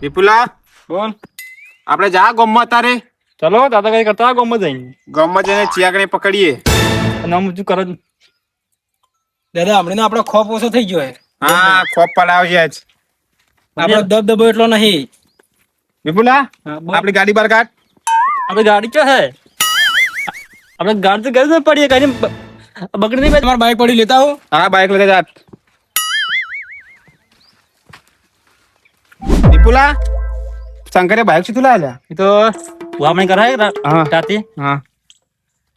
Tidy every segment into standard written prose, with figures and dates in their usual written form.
વિપુલા બોલ. આપણે જા ગામમાં તારે ચલો દાદાગીરી કરતા ગામમાં જઈને ગામમાં જઈને ચિયાકને પકડીએ. નામ ઊંચું કરો. દાદા હમણાં આપણો ખોફ ઓછો થઈ ગયો હે. હા ખોપ પડાવજે જ. આપણો દબદબો એટલો નહીં. વિપુલા હા, બોલ. આપણી ગાડી બહાર કાઢ. આપણે ગાડી ક્યાં હે? આપણે ગાડી તો ગઈ પડીએ કઈ બગડી નહીં. તમારું બાઈક પડી લેતા હો. હા બાઈક લગે જાત. વિપુલા શંકરે બાઈક સીધું લાવ્યા. એ તો વામણી કરાય હા. રાતે હા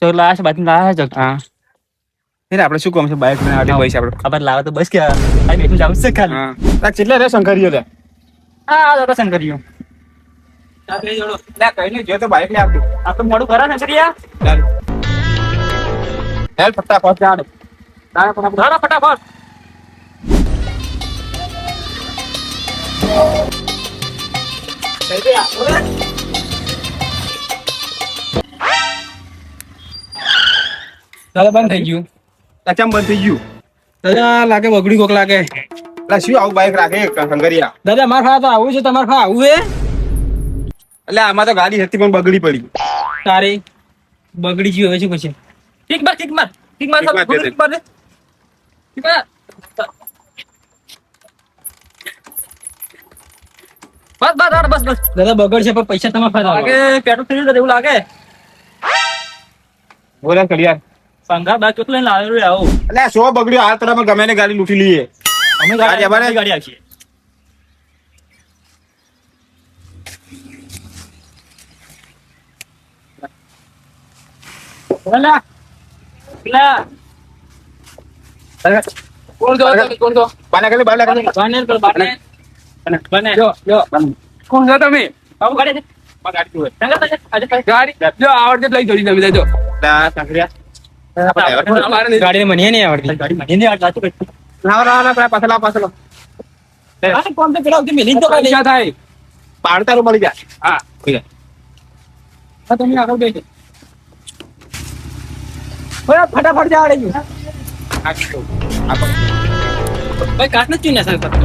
તો લાશ બાજુ લાયા છે. હા આપણે શું કામ છે બાઈક લઈને આટલી પૈસા આપણે. આપણે લાવે તો બસ કે આ બેઠું જાવ છે ખાલી. હા તાર કેટલા રે શંકરીઓ લે. હા દાદા શંકરીઓ લે કઈ નહીં જો તો બાઈક લે આપતું. આ તો મોડું ખરા શંકરિયા. ચાલ હેલ ફટાફટ જાડ. ધરો ફટાફટ. દાદા બંધ થઈ ગયું. અચમ બંધ થઈ ગયું. દાદા લાગે બગડી કોક લાગે. એટલે શું આવું બાઈક રાખે શંકરિયા. દાદા મારા ફા તો આવું છે, તમારા ફા આવું હે. એટલે આમાં તો ગાડી હતી પણ બગડી પડી. તારી બગડી ગયું હવે શું પછી? ઠીક માર ઠીક માર ઠીક માર ઠીક માર, ઠીક માર ઠીક માર. બસ બસ બસ બસ. દાદા બગડ છે પણ પૈસા તમારા ફા લાગે પેટ્રોલ થઈ ગયું એવું લાગે. બોલે કડિયાર. સંઘા બાઈક ચોક લઈને લાવ્યો રે આવો. એટલે સો બગડ્યો હાલ તરફ ગમે ને ગાડી લૂંટી લઈએ. અમે ગાડી અમારે? ગાડી આખી. ઓલા ઓલા કોણ છો તમે? કોણ છો? બાના ખાલી બાના ખાલી. બાનેર પર બાનેર બને જો જો કોણ છો તમે? આવું ગાડી છે. ગાડી હોય. સંઘા આજે ગાડી જો આવડે લઈ જોડી તમે જો. લા શંકરિયા. અમારે ગાડી મને નહીં આવડતી. ગાડી મને નહીં આવડતું કઈ. લાવ પાછળ. આ કોણ તો પેલા ઉધી મિલિંગ તો કાલે પૈસા થાય. પાડતારું મળી જાય. હા થઈ જાય. હા, તમે આગળ બેસો. ઓય ફટાફટ જા આવડે ગયું. ભાઈ કાટ નથી ને સર કરતો.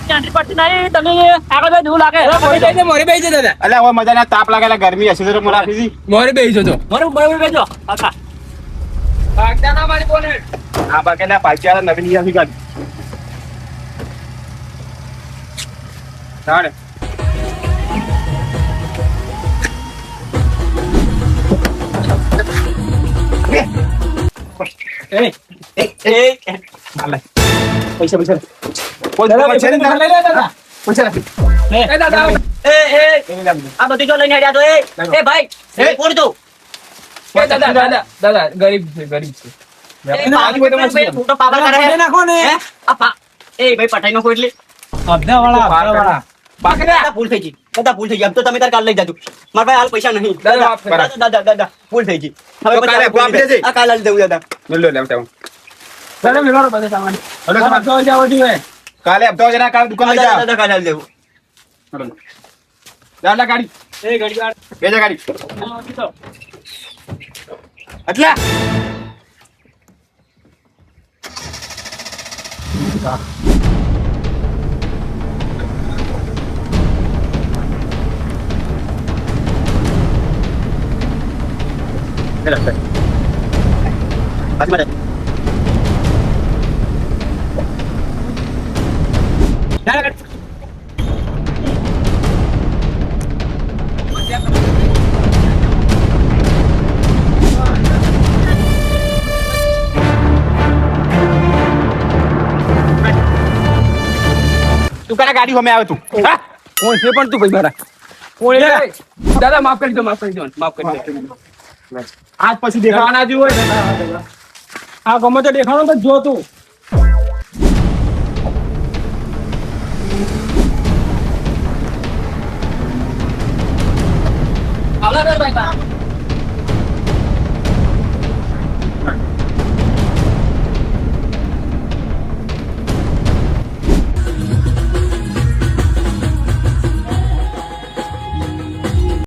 ચાંદરી પડતી નહીં તમે આગળ બેઠ એવું લાગે. મોરે બેસી જા દાદા. એટલે હવે મજા ના તાપ લાગેલા ગરમી હશે તો મને આપી દી. મોરે બેસી જો તો. બરોબર બરોબર બેજો કાકા. ભાગતા ના મારી બોલે. આ બાકેલા પાછળ નવીન યાદી ગાડી. ચાલે. પૈસા પૈસા કોઈ દાદા છે ને પૈસા લઈ લે દાદા. પૈસા એ દાદા આ બધી જો લઈને આવ્યા તો એ ભાઈ એ કોણ તું? એ દાદા દાદા દાદા ગરીબ છે ગરીબ છે. મોટો પાગલ કરે પકડી નાખો ને. હે? એ ભાઈ પટાઈ નો એટલે અબધા વાળા. દાદા ભૂલ થઈ ગઈ. દાદા ભૂલ થઈ ગઈ. આમ તો તમે તાર કાલ લઈ જાજો. મારા ભાઈ હાલ પૈસા નહીં. દાદા, માફ કરો. દાદા ભૂલ થઈ ગઈ. હવે તો કાલે પછી આપી દેજે. આ કાલ લઈ દઉં દાદા. લો લે આવતા દાદા મેળો બધે સામાન. હલો, સામાન. તો જાવ જોઈએ. કાલે આપતા જરા કાલે દુકાન લઈ જા. દાદા કાલ લઈ દેવું. દાદા ગાડી એ ઘડીવાર. બેજા ગાડી એટલા તું કાલે ગાડી હમે આવે તું હા કોણ છે પણ તું ભાઈ મારા? કોણ છે? દાદા માફ કરી દો, માફ કરી દો, માફ કરી દો. આજ પછી દેખાવાના જ હોય ને. આ ગમે તો દેખાણો તો જો તું. આવલા ભાઈ